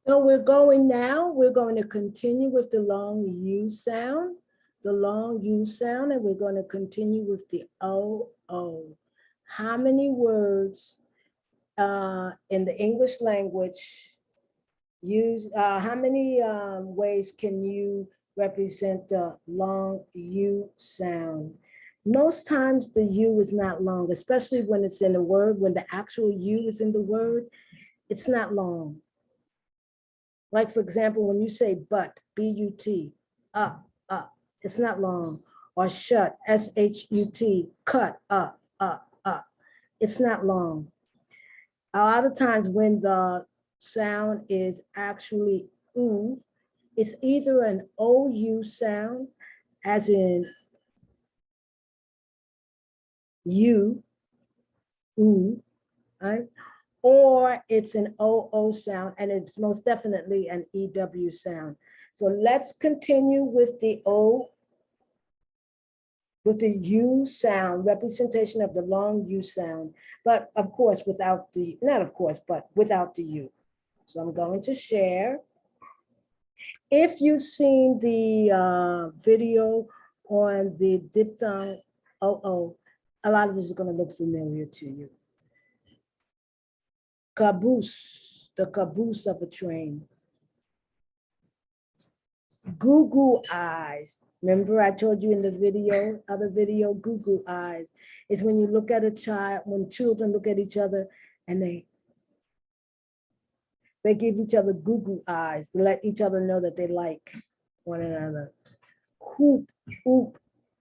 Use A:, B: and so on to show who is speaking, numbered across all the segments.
A: So we're going to continue with the long U sound, and we're going to continue with the O. How many words in the English language how many ways can you represent the long U sound? Most times the U is not long, especially when it's in a word, when the actual U is in the word, it's not long. Like, for example, when you say but, B-U-T, up, it's not long. Or shut, S-H-U-T, cut, up. It's not long. A lot of times when the sound is actually oo, it's either an OU sound, as in you, oo, right? Or it's an OO sound, and it's most definitely an EW sound. So let's continue with the U sound, representation of the long U sound, but of course without the, not of course, but without the U. So I'm going to share. If you've seen the video on the diphthong OO, a lot of this is going to look familiar to you. Caboose, the caboose of a train. Goo-goo eyes. Remember I told you in the other video, goo-goo eyes is when you look at a child, when children look at each other and they give each other goo-goo eyes to let each other know that they like one another. Coop, oop,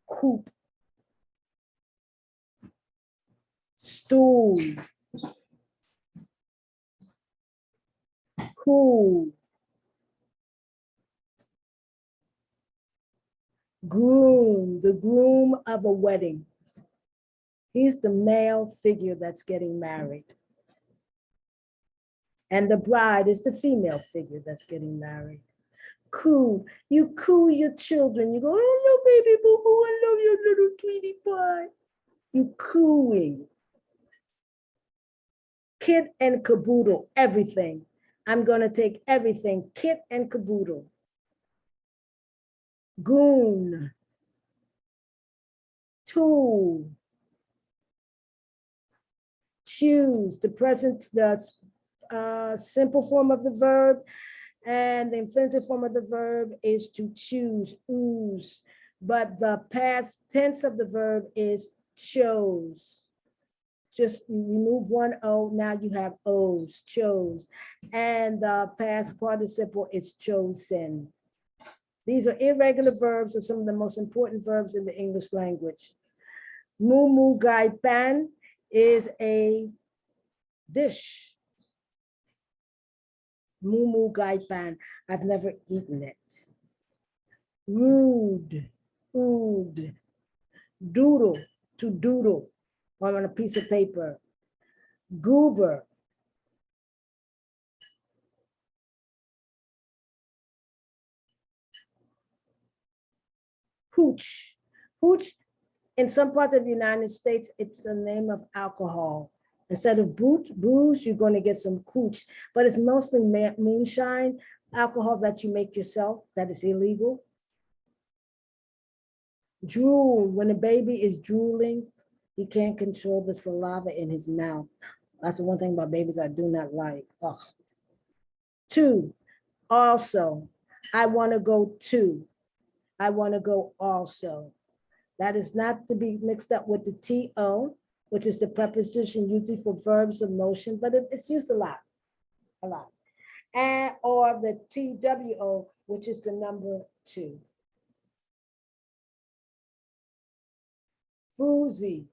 A: coop. Stool. Cool. Groom, the groom of a wedding. He's the male figure that's getting married. And the bride is the female figure that's getting married. Coo, you coo your children. You go, hello, baby boo-boo, I love your little tweety pie. You cooing. Kit and caboodle, everything. I'm gonna take everything, kit and caboodle. Goon. Tool. Choose, the present, the simple form of the verb, and the infinitive form of the verb is to choose, ooze, but the past tense of the verb is chose. Just remove one O, now you have O's, chose. And the past participle is chosen. These are irregular verbs of some of the most important verbs in the English language. Moo moo gai pan is a dish. Moo moo gai pan, I've never eaten it. Rude, ood. Doodle, to doodle on a piece of paper. Goober. Hooch. Hooch, in some parts of the United States, it's the name of alcohol. Instead of booze, you're going to get some cooch, but it's mostly moonshine, alcohol that you make yourself, that is illegal. Drool, when a baby is drooling, he can't control the saliva in his mouth. That's the one thing about babies I do not like. Ugh. Two, also, I want to go to. I want to go also. That is not to be mixed up with the TO, which is the preposition usually for verbs of motion, but it's used a lot. And or the TWO, which is the number 2. Foozie.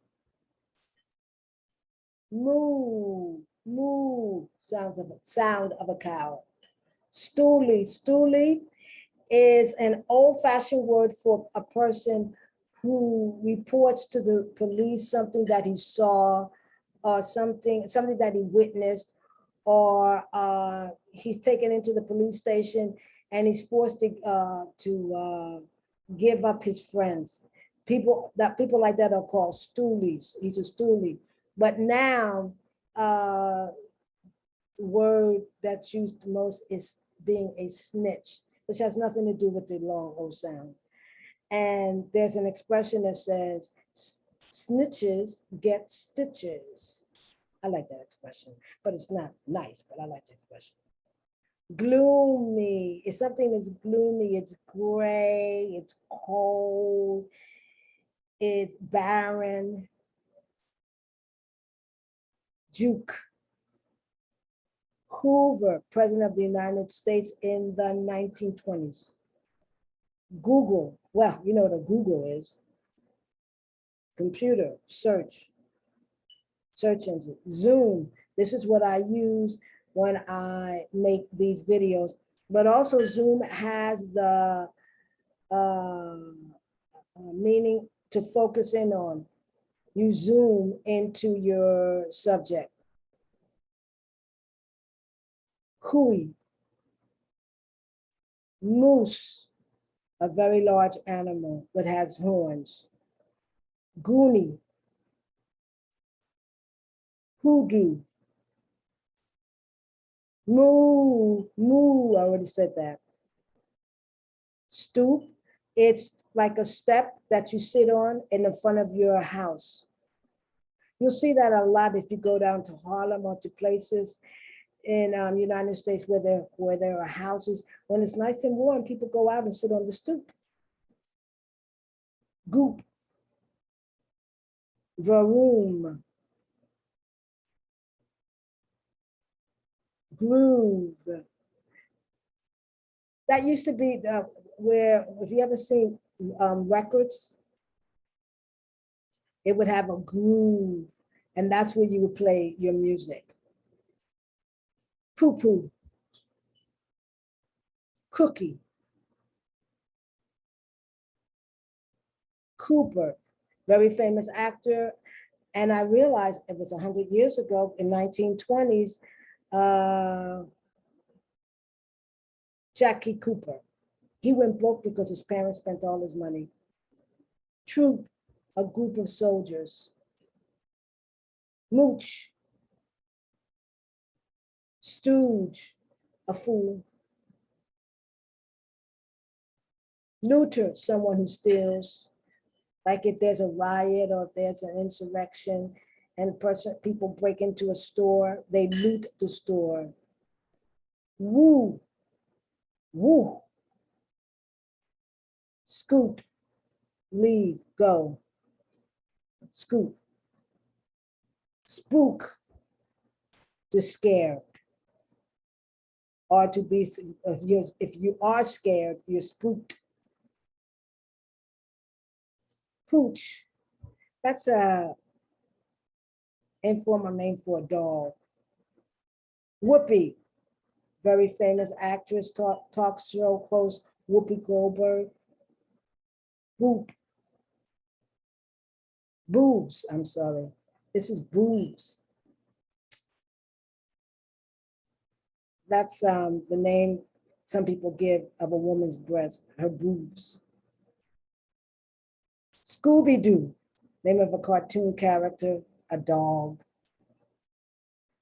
A: Moo, moo, sound of a cow. Stoolie. Stoolie is an old-fashioned word for a person who reports to the police something that he saw, or something that he witnessed, or he's taken into the police station and he's forced to give up his friends. People like that are called stoolies. He's a stoolie. But now word that's used the most is being a snitch, which has nothing to do with the long O sound. And there's an expression that says, snitches get stitches. I like that expression, but it's not nice, but I like the expression. Gloomy, if something is gloomy, it's gray, it's cold, it's barren. Juke. Hoover, President of the United States in the 1920s. Google, well, you know what a Google is. Computer, search engine. Zoom, this is what I use when I make these videos, but also Zoom has the meaning to focus in on. You zoom into your subject. Cooey. Moose, a very large animal that has horns. Goonie. Hoodoo. Moo, moo, I already said that. Stoop, it's like a step that you sit on in the front of your house. You'll see that a lot if you go down to Harlem or to places in United States where there are houses. When it's nice and warm, people go out and sit on the stoop. Goop. Varoom. Groove. That used to be where, if you ever seen records, it would have a groove, and that's where you would play your music. Poo-poo. Cookie. Cooper, very famous actor. And I realized it was 100 years ago in 1920s, Jackie Cooper. He went broke because his parents spent all his money. Troop, a group of soldiers. Mooch. Stooge, a fool. Looter, someone who steals. Like if there's a riot or if there's an insurrection and people break into a store, they loot the store. Woo, woo. Scoot, leave, go. Scoot. Spook, to scare. Or to be, if you are scared, you're spooked. Pooch, that's a informal name for a dog. Whoopi, very famous actress, talk show host, Whoopi Goldberg. Boob. Boobs, I'm sorry. This is boobs. That's the name some people give of a woman's breast, her boobs. Scooby-Doo, name of a cartoon character, a dog.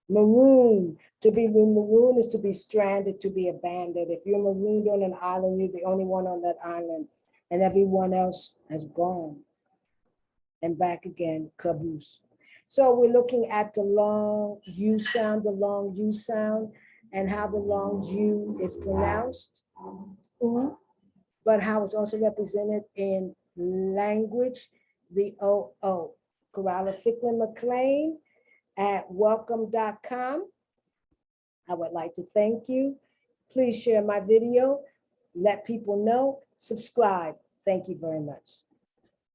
A: Maroon, maroon is to be stranded, to be abandoned. If you're marooned on an island, you're the only one on that island, and everyone else has gone. And back again, caboose. So we're looking at the long U sound, and how the long U is pronounced, ooh, but how it's also represented in language, the OO. Corrala Ficklin McLean at welcome.com. I would like to thank you. Please share my video, let people know, subscribe. Thank you very much.